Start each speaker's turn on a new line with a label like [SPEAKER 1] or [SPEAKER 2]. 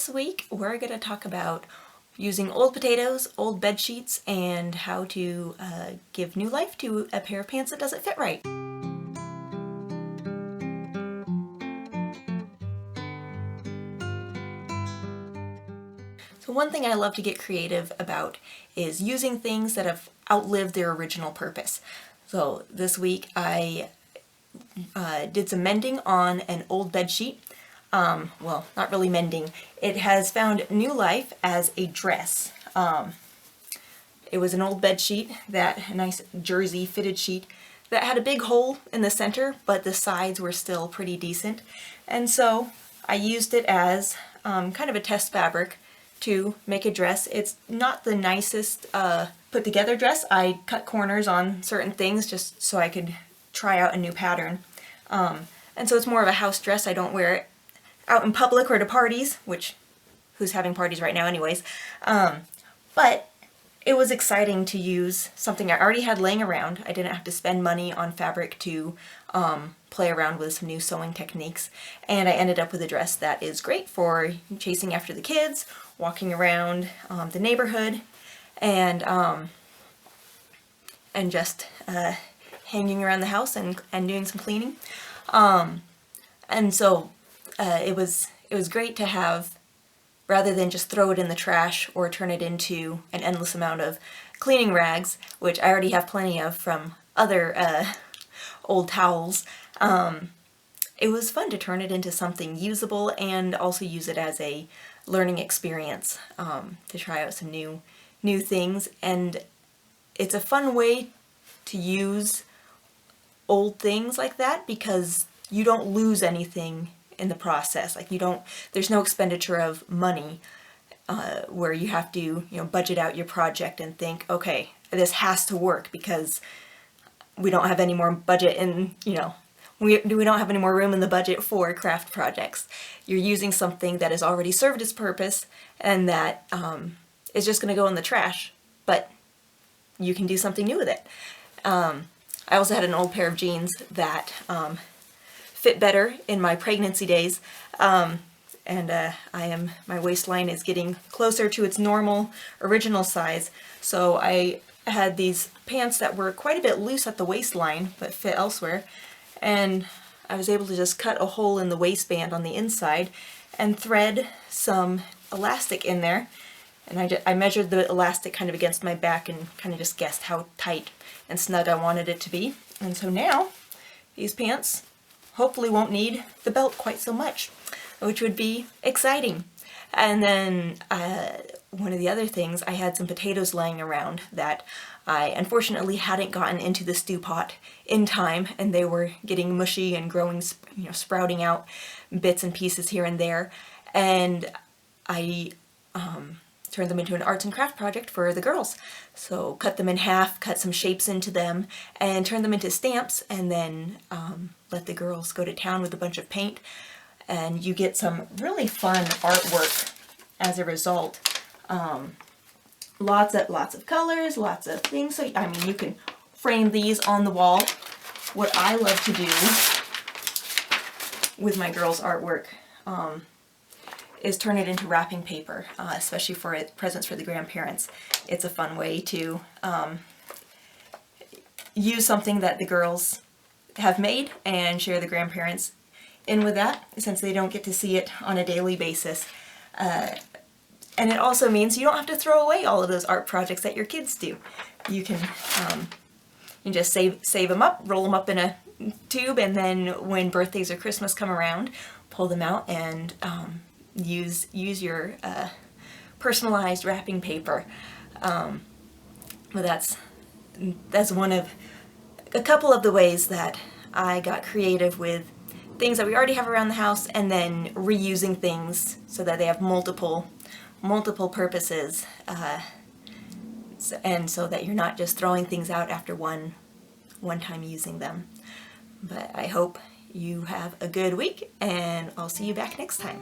[SPEAKER 1] This week we're going to talk about using old potatoes, old bed sheets, and how to give new life to a pair of pants that doesn't fit right. So one thing I love to get creative about is using things that have outlived their original purpose. So this week I did some mending on an old bed sheet. Well, not really mending. It has found new life as a dress. It was an old bed sheet, a nice jersey fitted sheet that had a big hole in the center, but the sides were still pretty decent. And so I used it as kind of a test fabric to make a dress. It's not the nicest put together dress. I cut corners on certain things just so I could try out a new pattern. And so it's more of a house dress. I don't wear it out in public or to parties, which who's having parties right now anyways. But it was exciting to use something I already had laying around. I didn't have to spend money on fabric to play around with some new sewing techniques. And I ended up with a dress that is great for chasing after the kids, walking around the neighborhood, and just hanging around the house and doing some cleaning. And so it was great to have, rather than just throw it in the trash or turn it into an endless amount of cleaning rags, which I already have plenty of from other old towels. It was fun to turn it into something usable and also use it as a learning experience, to try out some new things. And it's a fun way to use old things like that because you don't lose anything in the process. Like there's no expenditure of money where you have to, budget out your project and think, okay, this has to work because we don't have any more budget in, we don't have any more room in the budget for craft projects. You're using something that has already served its purpose and that is just going to go in the trash, but you can do something new with it. I also had an old pair of jeans that fit better in my pregnancy days, and my waistline is getting closer to its normal original size, so I had these pants that were quite a bit loose at the waistline but fit elsewhere, and I was able to just cut a hole in the waistband on the inside and thread some elastic in there, and I measured the elastic kind of against my back and kind of just guessed how tight and snug I wanted it to be. And so now these pants hopefully won't need the belt quite so much, which would be exciting. And then one of the other things, I had some potatoes laying around that I unfortunately hadn't gotten into the stew pot in time, and they were getting mushy and growing, sprouting out bits and pieces here and there. And I turned them into an arts and craft project for the girls. So cut them in half, cut some shapes into them, and turned them into stamps, and then let the girls go to town with a bunch of paint. And you get some really fun artwork as a result. Lots of colors, lots of things. So, you can frame these on the wall. What I love to do with my girls' artwork is turn it into wrapping paper, especially for presents for the grandparents. It's a fun way to use something that the girls have made and share the grandparents in with that, since they don't get to see it on a daily basis. And it also means you don't have to throw away all of those art projects that your kids do. You can just save them up, roll them up in a tube, and then when birthdays or Christmas come around, pull them out and use your personalized wrapping paper. But that's one of a couple of the ways that I got creative with things that we already have around the house, and then reusing things so that they have multiple purposes, and so that you're not just throwing things out after one time using them. But I hope you have a good week, and I'll see you back next time.